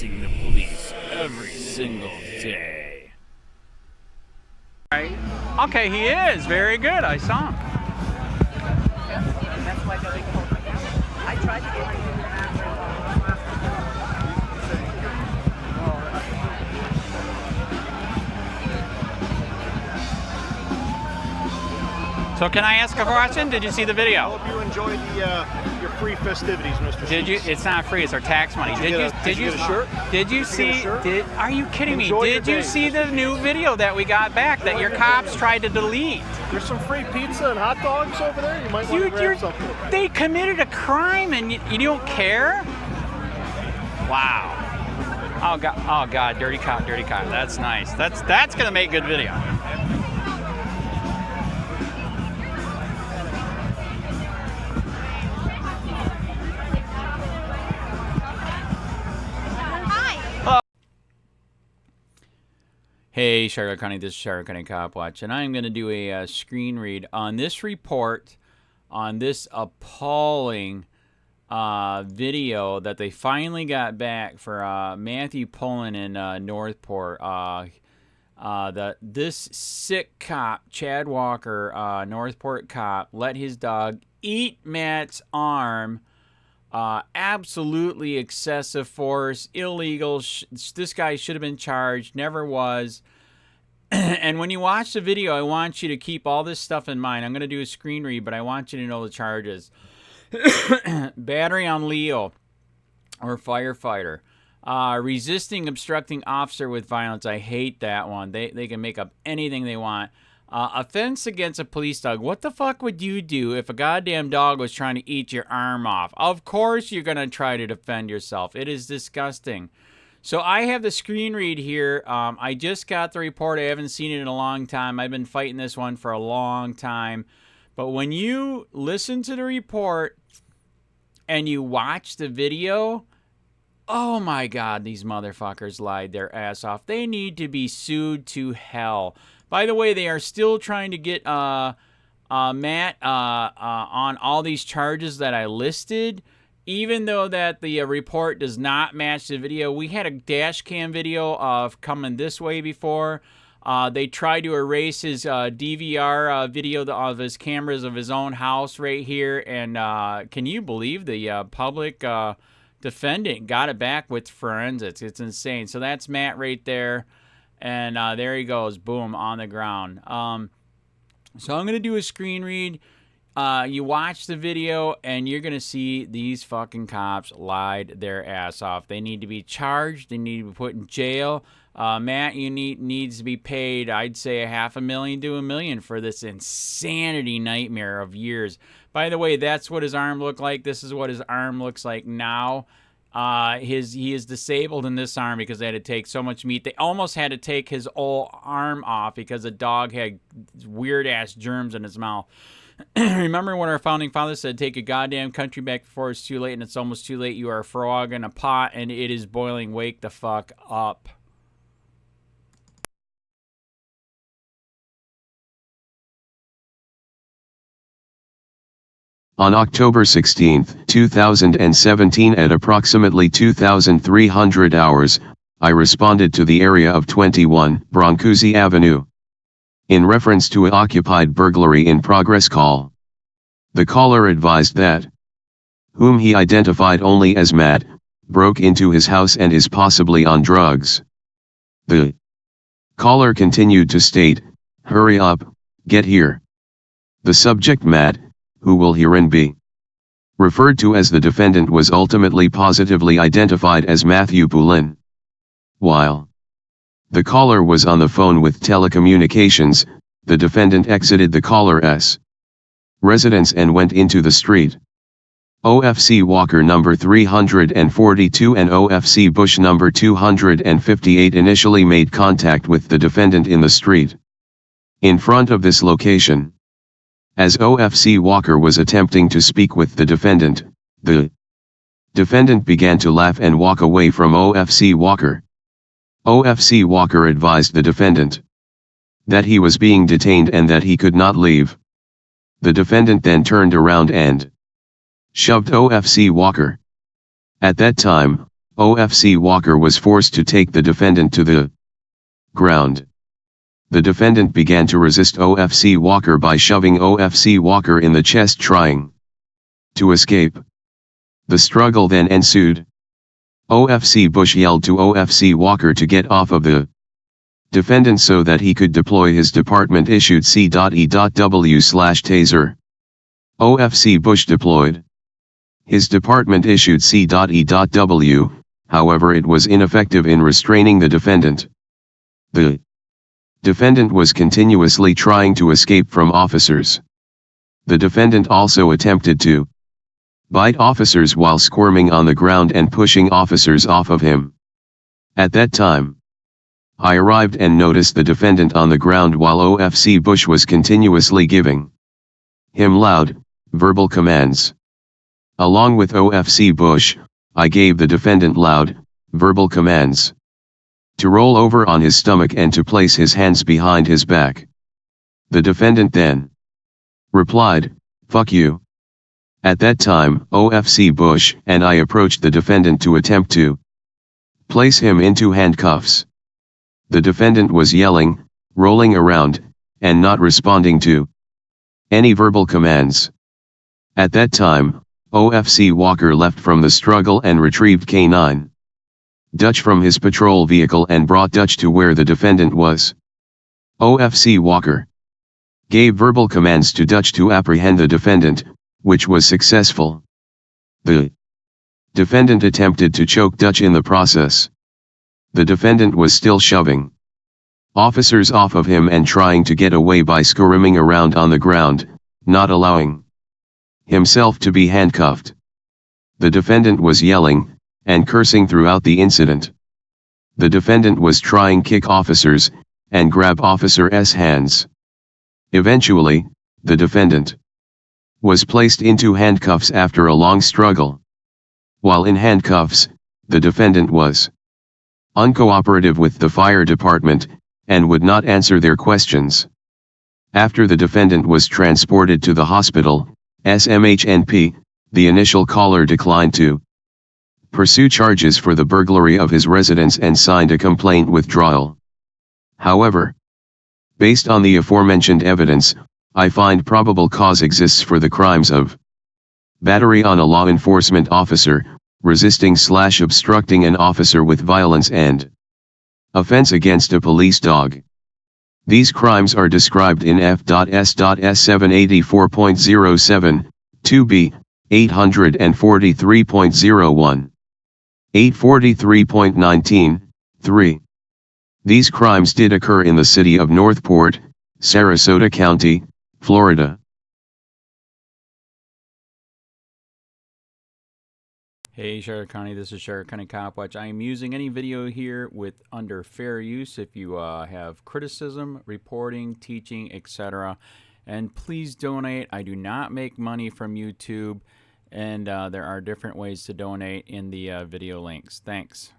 harassing the police every single day. Right. Okay, he is. Very good. I saw him. That's why nobody called me. I tried to get you. So can I ask a question? Did you see the video? I hope you enjoyed your free festivities, Mr. Did you? It's not free. It's our tax money. Did you get a shirt? Did you see? Are you kidding me? Enjoy your Did you day. see the new video that we got back that your cops tried to delete? There's some free pizza and hot dogs over there. You might want to grab something. They committed a crime and you don't care? Wow. Oh God! Oh God! Dirty cop! Dirty cop! That's nice. That's gonna make good video. Hey, Charlotte County, this is Charlotte County Cop Watch, and I'm going to do a screen read on this report, on this appalling video that they finally got back for Matthew Pullen in Northport. This sick cop, Chad Walker, Northport cop, let his dog eat Matt's arm. Absolutely excessive force, illegal. This guy should have been charged, never was. And when you watch the video, I want you to keep all this stuff in mind. I'm going to do a screen read, but I want you to know the charges. Battery on Leo or firefighter. Resisting, obstructing officer with violence. I hate that one. They can make up anything they want. Offense against a police dog. What the fuck would you do if a goddamn dog was trying to eat your arm off? Of course you're going to try to defend yourself. It is disgusting. So I have the screen read here. I just got the report. I haven't seen it in a long time. I've been fighting this one for a long time. But when you listen to the report and you watch the video, oh my God, these motherfuckers lied their ass off. They need to be sued to hell. By the way, they are still trying to get Matt on all these charges that I listed. Even though that the report does not match the video. We had a dash cam video of coming this way before. They tried to erase his DVR video of his cameras of his own house right here. And can you believe the public defendant got it back with forensics? It's insane. So that's Matt right there. And there he goes. Boom, on the ground. So I'm going to do a screen read. You watch the video, and you're going to see these fucking cops lied their ass off. They need to be charged. They need to be put in jail. Matt, you needs to be paid, I'd say, $500,000 to $1 million for this insanity nightmare of years. By the way, that's what his arm looked like. This is what his arm looks like now. He is disabled in this arm because they had to take so much meat. They almost had to take his whole arm off because the dog had weird-ass germs in his mouth. Remember when our founding fathers said, take a goddamn country back before it's too late, and it's almost too late. You are a frog in a pot, and it is boiling. Wake the fuck up. On October 16, 2017 at approximately 2300 hours, I responded to the area of 21 Brancusi Avenue in reference to an occupied burglary in progress call. The caller advised that, whom he identified only as Matt, broke into his house and is possibly on drugs. The caller continued to state, hurry up, get here. The subject Matt, who will herein be referred to as the defendant, was ultimately positively identified as Matthew Pullen. While the caller was on the phone with telecommunications, the defendant exited the caller's residence and went into the street. OFC Walker number 342 and OFC Bush number 258 initially made contact with the defendant in the street in front of this location. As OFC Walker was attempting to speak with the defendant began to laugh and walk away from OFC Walker. OFC Walker advised the defendant that he was being detained and that he could not leave. The defendant then turned around and shoved OFC Walker. At that time, OFC Walker was forced to take the defendant to the ground. The defendant began to resist OFC Walker by shoving OFC Walker in the chest, trying to escape. The struggle then ensued. OFC Bush yelled to OFC Walker to get off of the defendant so that he could deploy his department-issued C.E.W/taser. OFC Bush deployed his department-issued C.E.W, however it was ineffective in restraining the defendant. The defendant was continuously trying to escape from officers. The defendant also attempted to bite officers while squirming on the ground and pushing officers off of him. At that time, I arrived and noticed the defendant on the ground while OFC Bush was continuously giving him loud, verbal commands. Along with OFC Bush, I gave the defendant loud, verbal commands to roll over on his stomach and to place his hands behind his back. The defendant then replied, "Fuck you." At that time, OFC Bush and I approached the defendant to attempt to place him into handcuffs. The defendant was yelling, rolling around, and not responding to any verbal commands. At that time, OFC Walker left from the struggle and retrieved K9 Dutch from his patrol vehicle and brought Dutch to where the defendant was. OFC Walker gave verbal commands to Dutch to apprehend the defendant, which was successful. The defendant attempted to choke Dutch in the process. The defendant was still shoving officers off of him and trying to get away by squirming around on the ground, not allowing himself to be handcuffed. The defendant was yelling and cursing throughout the incident. The defendant was trying to kick officers and grab officers' hands. Eventually, the defendant was placed into handcuffs after a long struggle. While in handcuffs, the defendant was uncooperative with the fire department and would not answer their questions. After the defendant was transported to the hospital, SMHNP, the initial caller declined to pursue charges for the burglary of his residence and signed a complaint withdrawal. However, based on the aforementioned evidence, I find probable cause exists for the crimes of battery on a law enforcement officer, resisting/obstructing an officer with violence, and offense against a police dog. These crimes are described in F.S.S. 784.07, 2B, 843.01, 843.19, 3. These crimes did occur in the city of Northport, Sarasota County, Florida. Hey Sheriff County, this is Sheriff County COPWATCH. I am using any video here with under fair use if you have criticism, reporting, teaching, etc. And please donate. I do not make money from YouTube, and there are different ways to donate in the video links. Thanks.